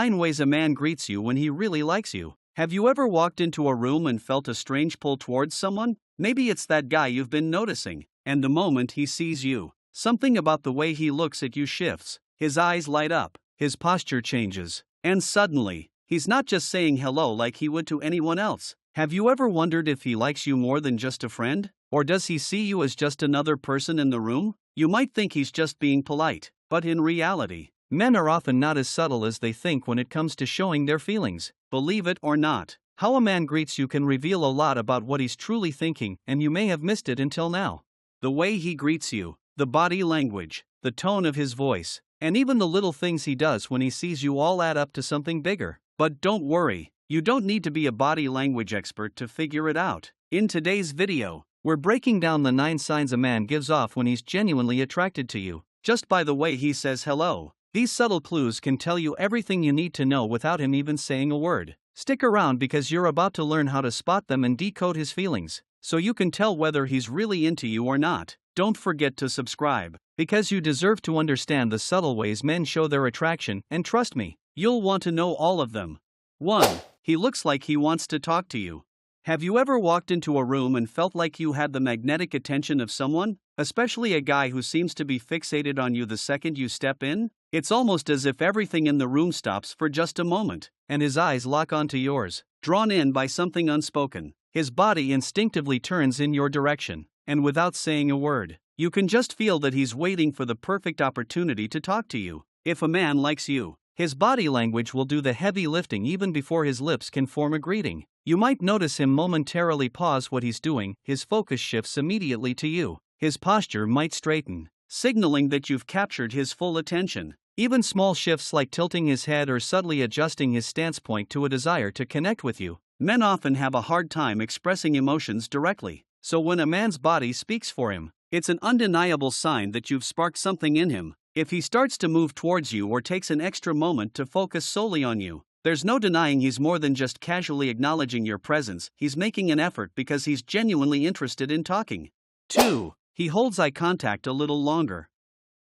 9 ways a man greets you when he really likes you. Have you ever walked into a room and felt a strange pull towards someone? Maybe it's that guy you've been noticing, and the moment he sees you, something about the way he looks at you shifts. His eyes light up, his posture changes, and suddenly, he's not just saying hello like he would to anyone else. Have you ever wondered if he likes you more than just a friend? Or does he see you as just another person in the room? You might think he's just being polite, but in reality, men are often not as subtle as they think when it comes to showing their feelings. Believe it or not, how a man greets you can reveal a lot about what he's truly thinking, and you may have missed it until now. The way he greets you, the body language, the tone of his voice, and even the little things he does when he sees you all add up to something bigger. But don't worry, you don't need to be a body language expert to figure it out. In today's video, we're breaking down the 9 signs a man gives off when he's genuinely attracted to you, just by the way he says hello. These subtle clues can tell you everything you need to know without him even saying a word. Stick around because you're about to learn how to spot them and decode his feelings, so you can tell whether he's really into you or not. Don't forget to subscribe, because you deserve to understand the subtle ways men show their attraction, and trust me, you'll want to know all of them. 1. He looks like he wants to talk to you. Have you ever walked into a room and felt like you had the magnetic attention of someone, especially a guy who seems to be fixated on you the second you step in? It's almost as if everything in the room stops for just a moment, and his eyes lock onto yours, drawn in by something unspoken. His body instinctively turns in your direction, and without saying a word, you can just feel that he's waiting for the perfect opportunity to talk to you. If a man likes you, his body language will do the heavy lifting even before his lips can form a greeting. You might notice him momentarily pause what he's doing, his focus shifts immediately to you. His posture might straighten, signaling that you've captured his full attention. Even small shifts like tilting his head or subtly adjusting his stance point to a desire to connect with you. Men often have a hard time expressing emotions directly, so when a man's body speaks for him, it's an undeniable sign that you've sparked something in him. If he starts to move towards you or takes an extra moment to focus solely on you, there's no denying he's more than just casually acknowledging your presence. He's making an effort because he's genuinely interested in talking. 2. He holds eye contact a little longer.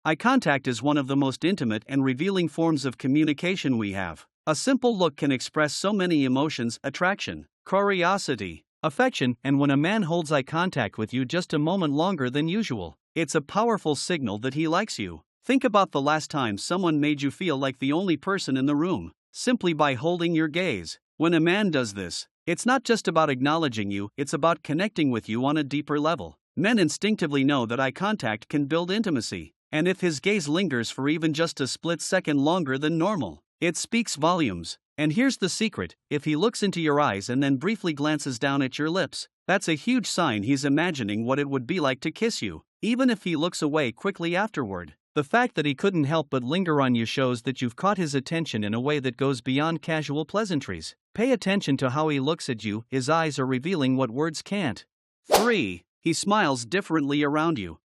Eye contact is one of the most intimate and revealing forms of communication we have. A simple look can express so many emotions: attraction, curiosity, affection, and when a man holds eye contact with you just a moment longer than usual, it's a powerful signal that he likes you. Think about the last time someone made you feel like the only person in the room, simply by holding your gaze. When a man does this, it's not just about acknowledging you, it's about connecting with you on a deeper level. Men instinctively know that eye contact can build intimacy, and if his gaze lingers for even just a split second longer than normal, it speaks volumes. And here's the secret: if he looks into your eyes and then briefly glances down at your lips, that's a huge sign he's imagining what it would be like to kiss you, even if he looks away quickly afterward. The fact that he couldn't help but linger on you shows that you've caught his attention in a way that goes beyond casual pleasantries. Pay attention to how he looks at you, his eyes are revealing what words can't. 3. He smiles differently around you.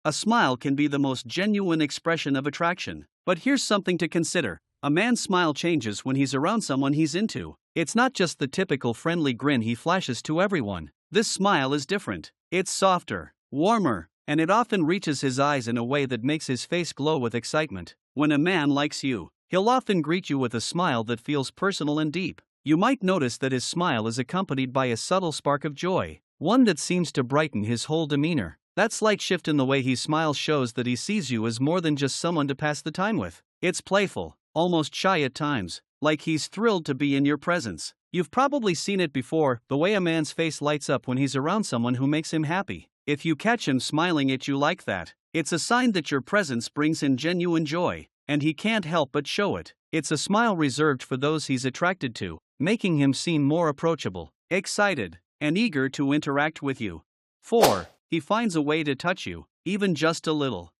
A smile can be the most genuine expression of attraction, but here's something to consider. A man's smile changes when he's around someone he's into. It's not just the typical friendly grin he flashes to everyone. This smile is different. It's softer, warmer, and it often reaches his eyes in a way that makes his face glow with excitement. When a man likes you, he'll often greet you with a smile that feels personal and deep. You might notice that his smile is accompanied by a subtle spark of joy, one that seems to brighten his whole demeanor. That slight shift in the way he smiles shows that he sees you as more than just someone to pass the time with. It's playful, almost shy at times, like he's thrilled to be in your presence. You've probably seen it before, the way a man's face lights up when he's around someone who makes him happy. If you catch him smiling at you like that, it's a sign that your presence brings him genuine joy, and he can't help but show it. It's a smile reserved for those he's attracted to, making him seem more approachable, excited, and eager to interact with you. 4. He finds a way to touch you, even just a little.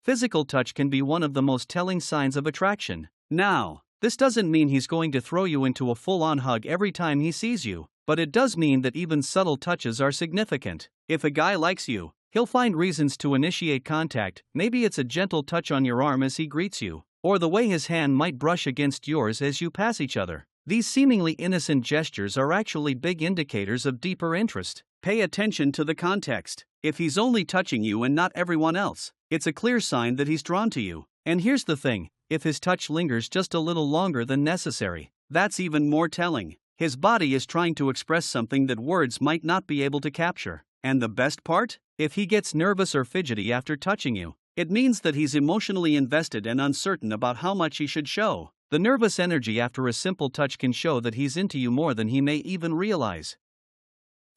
Physical touch can be one of the most telling signs of attraction. Now, this doesn't mean he's going to throw you into a full-on hug every time he sees you, but it does mean that even subtle touches are significant. If a guy likes you, he'll find reasons to initiate contact. Maybe it's a gentle touch on your arm as he greets you, or the way his hand might brush against yours as you pass each other. These seemingly innocent gestures are actually big indicators of deeper interest. Pay attention to the context. If he's only touching you and not everyone else, it's a clear sign that he's drawn to you. And here's the thing, If his touch lingers just a little longer than necessary, that's even more telling. His body is trying to express something that words might not be able to capture. And the best part? If he gets nervous or fidgety after touching you, it means that he's emotionally invested and uncertain about how much he should show. The nervous energy after a simple touch can show that he's into you more than he may even realize.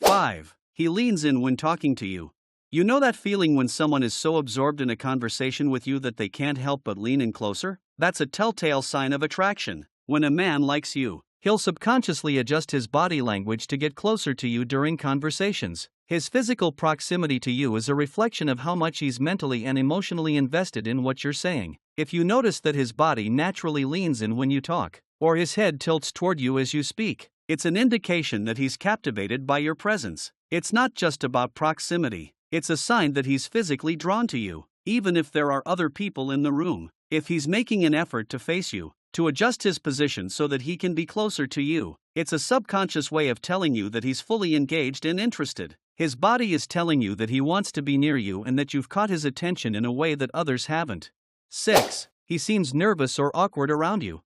5. He leans in when talking to you. You know that feeling when someone is so absorbed in a conversation with you that they can't help but lean in closer? That's a telltale sign of attraction. When a man likes you, he'll subconsciously adjust his body language to get closer to you during conversations. His physical proximity to you is a reflection of how much he's mentally and emotionally invested in what you're saying. If you notice that his body naturally leans in when you talk, or his head tilts toward you as you speak, it's an indication that he's captivated by your presence. It's not just about proximity, it's a sign that he's physically drawn to you, even if there are other people in the room. If he's making an effort to face you, to adjust his position so that he can be closer to you, it's a subconscious way of telling you that he's fully engaged and interested. His body is telling you that he wants to be near you and that you've caught his attention in a way that others haven't. 6. He seems nervous or awkward around you.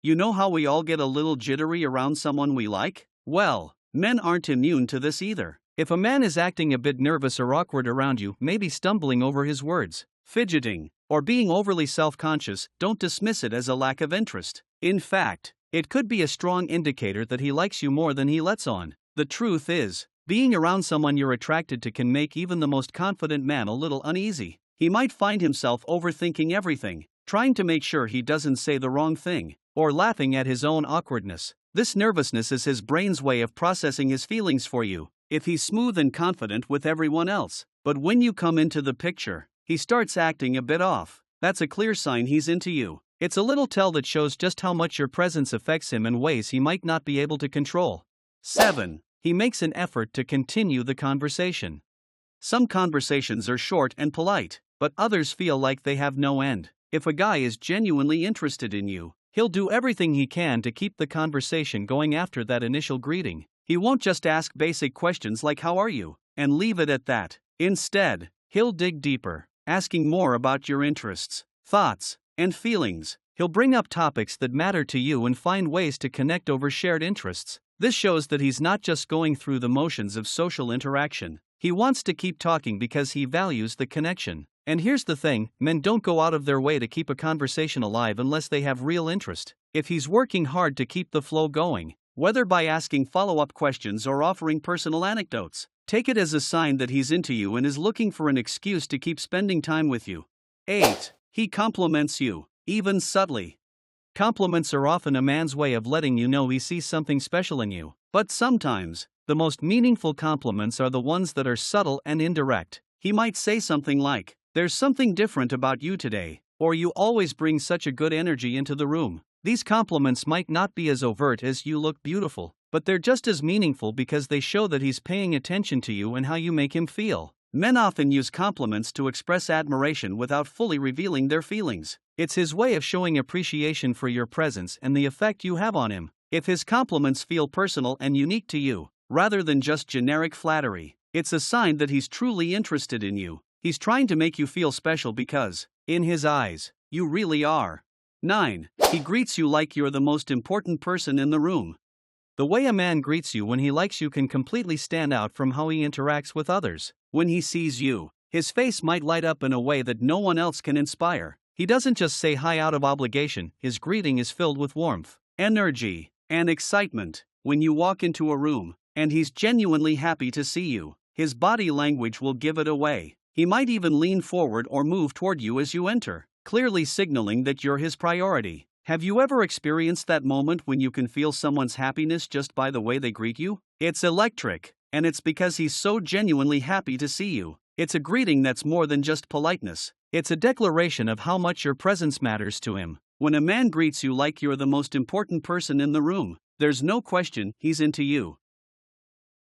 You know how we all get a little jittery around someone we like? Well, men aren't immune to this either. If a man is acting a bit nervous or awkward around you, maybe stumbling over his words, fidgeting, or being overly self-conscious, don't dismiss it as a lack of interest. In fact, it could be a strong indicator that he likes you more than he lets on. The truth is, being around someone you're attracted to can make even the most confident man a little uneasy. He might find himself overthinking everything, trying to make sure he doesn't say the wrong thing, or laughing at his own awkwardness. This nervousness is his brain's way of processing his feelings for you. If he's smooth and confident with everyone else, but when you come into the picture, he starts acting a bit off, that's a clear sign he's into you. It's a little tell that shows just how much your presence affects him in ways he might not be able to control. 7. He makes an effort to continue the conversation. Some conversations are short and polite, but others feel like they have no end. If a guy is genuinely interested in you, he'll do everything he can to keep the conversation going after that initial greeting. He won't just ask basic questions like "How are you?" and leave it at that. Instead, he'll dig deeper, asking more about your interests, thoughts, and feelings. He'll bring up topics that matter to you and find ways to connect over shared interests. This shows that he's not just going through the motions of social interaction. He wants to keep talking because he values the connection. And here's the thing, men don't go out of their way to keep a conversation alive unless they have real interest. If he's working hard to keep the flow going, whether by asking follow-up questions or offering personal anecdotes, take it as a sign that he's into you and is looking for an excuse to keep spending time with you. 8. He compliments you, even subtly. Compliments are often a man's way of letting you know he sees something special in you. But sometimes, the most meaningful compliments are the ones that are subtle and indirect. He might say something like, "There's something different about you today," or "You always bring such a good energy into the room." These compliments might not be as overt as "You look beautiful," but they're just as meaningful because they show that he's paying attention to you and how you make him feel. Men often use compliments to express admiration without fully revealing their feelings. It's his way of showing appreciation for your presence and the effect you have on him. If his compliments feel personal and unique to you, rather than just generic flattery, it's a sign that he's truly interested in you. He's trying to make you feel special because, in his eyes, you really are. 9. He greets you like you're the most important person in the room. The way a man greets you when he likes you can completely stand out from how he interacts with others. When he sees you, his face might light up in a way that no one else can inspire. He doesn't just say hi out of obligation, his greeting is filled with warmth, energy, and excitement. When you walk into a room, and he's genuinely happy to see you, his body language will give it away. He might even lean forward or move toward you as you enter, clearly signaling that you're his priority. Have you ever experienced that moment when you can feel someone's happiness just by the way they greet you? It's electric, and it's because he's so genuinely happy to see you. It's a greeting that's more than just politeness. It's a declaration of how much your presence matters to him. When a man greets you like you're the most important person in the room, there's no question he's into you.